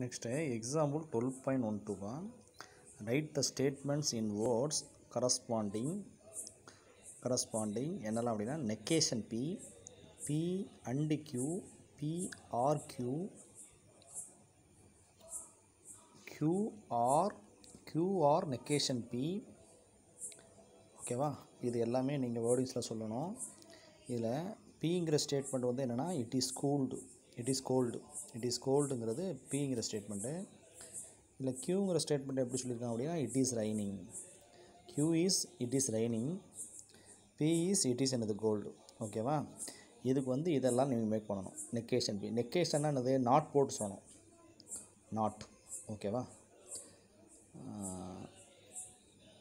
Next example 12.12 write the statements in words corresponding என்னெல்லாம் அப்படின்னா negation p and q p r q r negation p ஓகேவா. இது எல்லாமே நீங்கள் வேர்டிங்ஸில் சொல்லணும். இதில் பிங்கிற ஸ்டேட்மெண்ட் வந்து என்னென்னா இட் இஸ் கோல்டுங்கிறது பிங்கிற ஸ்டேட்மெண்ட்டு. இதில் க்யூங்கிற ஸ்டேட்மெண்ட் எப்படி சொல்லியிருக்காங்க அப்படின்னா it is raining. Q is it is raining, P is it is என்னது கோல்டு. ஓகேவா. இதுக்கு வந்து இதெல்லாம் நீங்கள் மேக் பண்ணணும். நெக்கேஷன் பி, நெக்கேஷன்னா என்னது நாட் போட்டு சொல்லணும். நாட் ஓகேவா.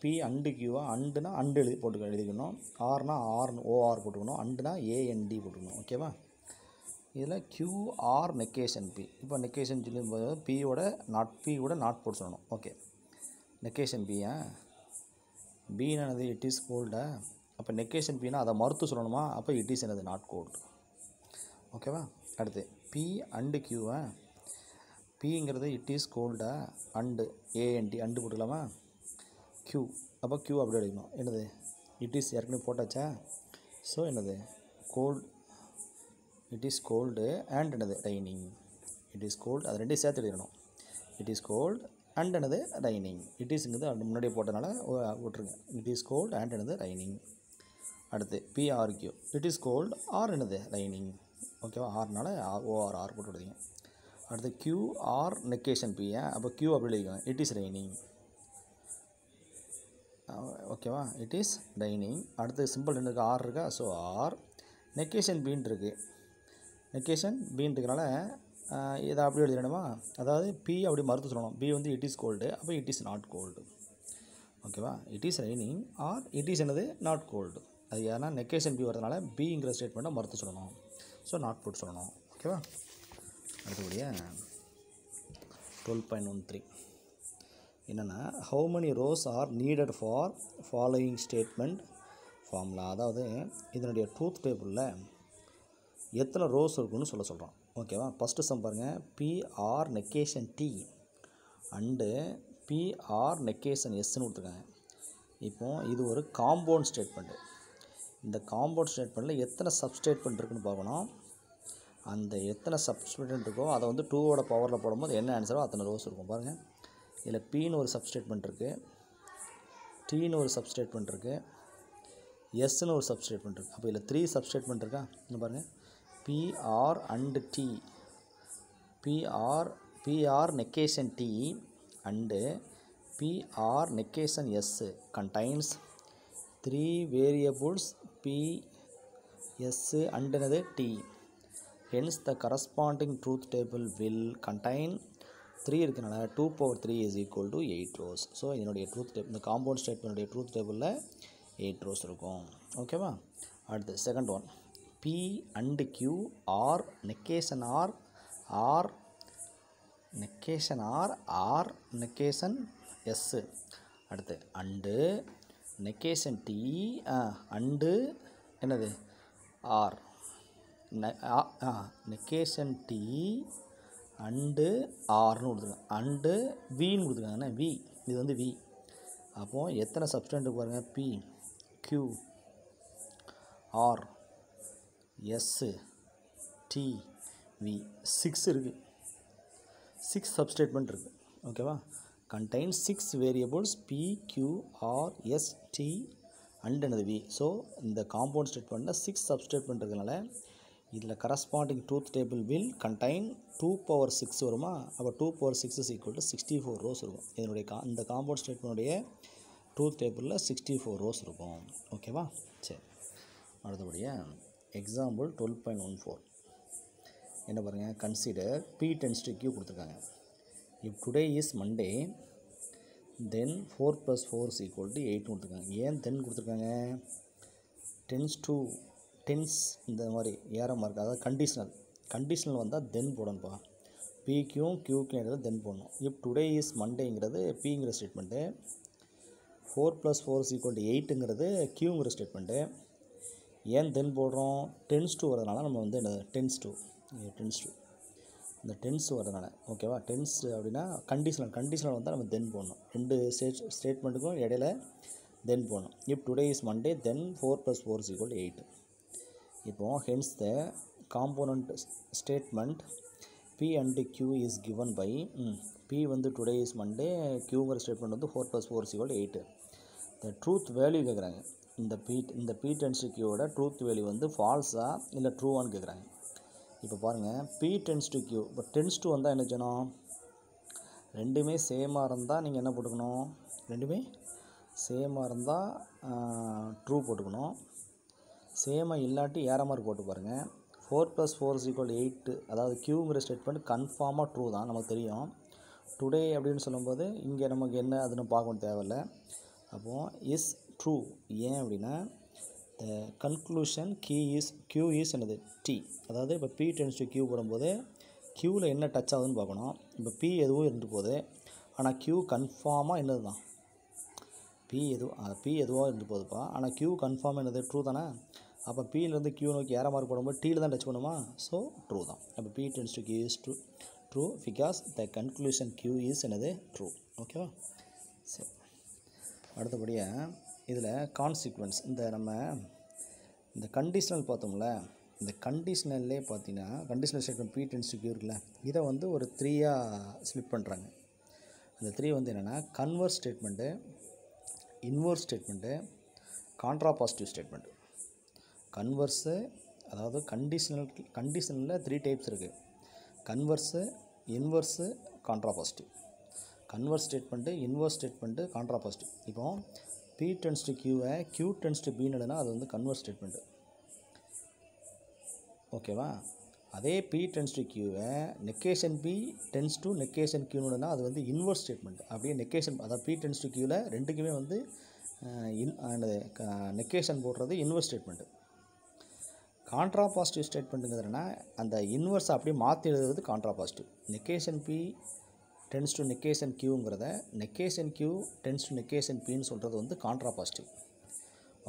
பி அண்டு கியூவா, அண்டுனா அண்டு எழுதிக்கணும், ஆர்னா ஓஆர் போட்டுக்கணும், அண்டுனா ஏஎன்டி போட்டுக்கணும். ஓகேவா. இதில் கியூஆர் நெக்கேஷன் பி. இப்போ நெக்கேஷன் சொல்லும்போது பியோட நாட் போட்டு சொல்லணும். ஓகே. நெக்கேஷன் பியா, பின்னா என்னது இட் இஸ் கோல்டா. அப்போ நெக்கேஷன் பின்னா அதை மறுத்து சொல்லணுமா, அப்போ இட் இஸ் என்னது நாட் கோல்டு. ஓகேவா. அடுத்து பி அண்டு கியூவா, பிங்கிறது இட் இஸ் கோல்டா, அண்டு ஏஎன்டி அண்டு போட்டுக்கலாமா. க்யூ, அப்போ க்யூ அப்படி எழுதிக்கணும். என்னது இட் இஸ் ஏற்கனவே போட்டாச்சா. ஸோ என்னது cold, it is cold and என்னது ரைனிங். இட் இஸ் கோல்டு, அது ரெண்டையும் சேர்த்து எழுதணும். இட் இஸ் கோல்டு அண்ட் என்னது ரைனிங். இட் இஸ்ங்கிறது அது முன்னாடியே போட்டனால விட்டுருங்க. இட் இஸ் கோல்டு அண்ட் என்னது ரைனிங். அடுத்து P or Q, it is gold R என்னது ரைனிங். ஓகேவா. ஆர்னால ஓஆர் போட்டு விடுவீங்க. அடுத்து கியூஆர் நெக்கேஷன் பி, அப்போ க்யூ அப்படி எழுதிக்கோங்க இட் இஸ் ரைனிங். ஓகேவா. It is raining. அடுத்து சிம்பிள் என்ன இருக்குது, ஆர் இருக்கா. ஸோ ஆர் நெக்கேஷன் பீன் இருக்குது. நெக்கேஷன் பீன் இருக்கிறனால இதை அப்படி எழுதிடணுமா. அதாவது பி அப்படி மறுத்து சொல்லணும். பி வந்து இட் இஸ் கோல்டு, அப்போ இட் இஸ் நாட் கோல்டு. ஓகேவா. It is raining R it is என்னது நாட் கோல்டு. அது ஏன்னா நெக்கேஷன் பி வரதுனால பிங்கிற ஸ்டேட்மெண்ட்டை மறுத்து சொல்லணும். ஸோ நாட் போட்டு சொல்லணும். ஓகேவா. அடுத்தபடியாக 12.13 என்னென்னா how many rose R needed for following statement formula. அதாவது இதனுடைய ட்ரூத் டேபிளில் எத்தனை ரோஸ் இருக்குன்னு சொல்கிறோம். ஓகேவா. ஃபஸ்ட்டு சம் பாருங்கள். PR negation T and P or நெக்கேஷன் எஸ்ன்னு கொடுத்துருக்காங்க. இப்போது இது ஒரு காம்பவுண்ட் ஸ்டேட்மெண்ட்டு. இந்த காம்பவுண்ட் ஸ்டேட்மெண்ட்டில் எத்தனை சப்ஸ்டேட்மெண்ட் இருக்குதுன்னு பார்க்கணும். அந்த எத்தனை சப்ஸ்டேட்மெண்ட் இருக்கோ அதை வந்து 2ஓட பவரில் போடும்போது என்ன ஆன்சரோ அத்தனை ரோஸ் இருக்கும். பாருங்கள். இதில் பின்னு ஒரு சப்ஸ்டேட்மெண்ட் இருக்குது, டீன்னு ஒரு சப்ஸ்டேட்மெண்ட் இருக்குது, எஸ்ன்னு ஒரு சப்ஸ்டேட்மெண்ட் இருக்குது. அப்போ இதில் 3 சப்ஸ்டேட்மெண்ட் இருக்கா. இங்கே பாருங்கள். P or and T, P or negation T and P or negation S contains 3 variables p, s and another t. Hence the corresponding truth table will contain 3 இருக்கனால 2 power 3 is equal to 8 rows. So இதனுடைய ட்ரூத் டேபிள், இந்த compound ஸ்டேட்மெண்ட்டுடைய truth டேபிளில் 8 rows இருக்கும். ஓகேவா. அடுத்து second one. P and Q or negation or negation S. அடுத்து and negation T and என்னது ஆர் நெக்கேஷன் டி அண்டு ஆர்னு கொடுத்துருக்காங்க, அண்டு வின்னு கொடுத்துருக்காங்கண்ணா. வி இது வந்து வி. அப்போது எத்தனை சப்ஸ்டேண்ட் பாருங்கள். P, Q, R, S, T, V 6 இருக்குது. 6 சப்ஸ்டேட்மெண்ட் இருக்குது. ஓகேவா. Contain 6 variables P, Q, R, S, T and என்னது வி. ஸோ இந்த காம்பவுண்ட் ஸ்டேட்மெண்ட்டில் 6 சப்ஸ்டேட்மெண்ட் இருக்கிறதுனால இதில் corresponding truth table will contain 2 power 6 வருமா. அப்போ 2 power 6 is equal to 64 rose இருக்கும். இதனுடைய இந்த காம்பவுண்ட் ஸ்டேட்மெண்ட்டுடைய ட்ரூத் டேபிளில் 64 ரோஸ் இருக்கும். ஓகேவா. சரி. அடுத்தபடியாக எக்ஸாம்பிள் 12.14 என்ன பாருங்கள். Consider P tends to Q கொடுத்துருக்காங்க. If today is Monday then 4 + 4 is equal to 8 கொடுத்துருக்காங்க. ஏன் தென் கொடுத்துருக்காங்க. டென்ஸ் இந்த மாதிரி ஏறமாக இருக்குது. அதாவது கண்டிஷனல் வந்தால் தென் போடணும்ப்பா. பிக்கும் கியூக்கும் தென் போடணும். இப் டுடே இஸ் மண்டேங்கிறது பிங்கிற ஸ்டேட்மெண்ட்டு, 4 + 4 is equal to 8ங்கிறது கியூங்கிற ஸ்டேட்மெண்ட்டு. ஏன் தென் போடுறோம். டென்ஸ் டூ வரதுனால நம்ம வந்து என்ன டென்ஸ் டூ இந்த டென்ஸ் வரதுனால ஓகேவா. டென்ஸ் அப்படின்னா கண்டிஷனல் வந்தால் நம்ம தென் போடணும். ரெண்டு ஸ்டேட்மெண்ட்டுக்கும் இடையில தென் போடணும். இப் டுடே இஸ் மண்டே தென் 4 + 4 = 8. இப்போது hence the component statement P and Q is given by P வந்து டுடே இஸ் மண்டே, Qங்கிற ஸ்டேட்மெண்ட் வந்து 4 + 4 = 8. இந்த ட்ரூத் வேல்யூ கேட்குறாங்க. இந்த P → Qவோட ட்ரூத் வேல்யூ வந்து ஃபால்ஸா இல்லை ட்ரூவான்னு கேட்குறாங்க. இப்போ பாருங்கள், P → Q. இப்போ டென்ஸ் டு வந்தால் என்ன செய்யணும்? ரெண்டுமே சேமாக இருந்தால் நீங்கள் என்ன போட்டுக்கணும்? ரெண்டுமே சேமாக இருந்தால் ட்ரூ போட்டுக்கணும். சேமாக இல்லாட்டி ஏற மார்க் போட்டு பாருங்கள். 4 + 4 = 8, அதாவது Qங்கிற ஸ்டேட்மெண்ட் கன்ஃபார்மாக ட்ரூ தான், நமக்கு தெரியும். டுடே அப்படின்னு சொல்லும்போது இங்கே நமக்கு என்ன அதுன்னு பார்க்கணும் தேவையில்லை. அப்போது இஸ் ட்ரூ. ஏன் அப்படின்னா கன்க்ளூஷன் Q இஸ் என்னது T. அதாவது இப்போ P → Q போடும்போது Qவில் என்ன டச் ஆகுதுன்னு பார்க்கணும். இப்போ P எதுவும் இருந்துட்டு போகுது, ஆனால் Q கன்ஃபார்மாக என்னது தான், P எதுவாக இருந்து போகுதுப்பா, ஆனால் Q கன்ஃபார்மாக என்னது ட்ரூ தானே. அப்போ Pலேருந்து Q நோக்கி ஏற மார்க் போடும்போது Tயில் தான் டச் பண்ணுமா, ஸோ ட்ரூ தான். அப்போ P → Q is true because the conclusion Q is என்னது ட்ரூ. ஓகேவா. சரி, அடுத்தபடியாக இதில் கான்சிக்வன்ஸ், இந்த கண்டிஷனல் பார்த்தோம்ல, இந்த கண்டிஷனல்லே பார்த்தீங்கன்னா கண்டிஷனல் ஸ்டேட்மெண்ட் P → Q இருக்குல்ல, இதை வந்து ஒரு 3ஆக ஸ்ப்ளிட் பண்ணுறாங்க. அந்த 3 வந்து என்னென்னா converse statement, inverse statement, contrapositive statement. Converse, அதாவது கண்டிஷனலில் 3 டைப்ஸ் இருக்குது. Converse, inverse, contrapositive. Converse statement, inverse statement, contrapositive. இப்போ P → Qவை Q → Bன்னு எழுதுனா அது வந்து கன்வர்ஸ் ஸ்டேட்மெண்ட்டு. ஓகேவா. அதே P → Qவை நெகேஷன் P → நெகேஷன் Qன்னு எழுதுனா அது வந்து இன்வர்ஸ் ஸ்டேட்மெண்ட். அப்படியே நெகேஷன், அதாவது P → Qவில் ரெண்டுக்குமே வந்து நெகேஷன் போடுறது இன்வர்ஸ் ஸ்டேட்மெண்ட்டு. கான்ட்ராபாசிட்டிவ் ஸ்டேட்மெண்ட்டுங்கிறதுனா அந்த இன்வர்ஸை அப்படியே மாற்றி எழுதுறது கான்ட்ராபாசிட்டிவ். நெகேஷன் P → நெகேஷன் Qங்கிறத நெகேஷன் Q → நெகேஷன் Pன்னு சொல்கிறது வந்து கான்ட்ராபாசிட்டிவ்.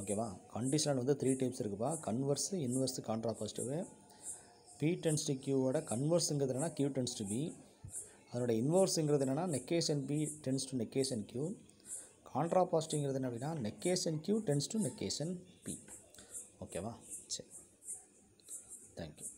ஓகேவா. கண்டிஷனல் வந்து 3 டைப்ஸ் இருக்குப்பா. கன்வர்ஸு, இன்வர்ஸு, கான்ட்ராபாசிட்டிவ். P → Qவோட கன்வர்ஸுங்கிறது என்னென்னா Q → B. அதனோட இன்வர்ஸுங்கிறது என்னென்னா நெகேஷன் P → நெகேஷன் Q. கான்ட்ராபாசிட்டிவ்ங்கிறது என்ன அப்படின்னா நெகேஷன் Q → நெகேஷன் P. ஓகேவா. சரி, தேங்க்யூ.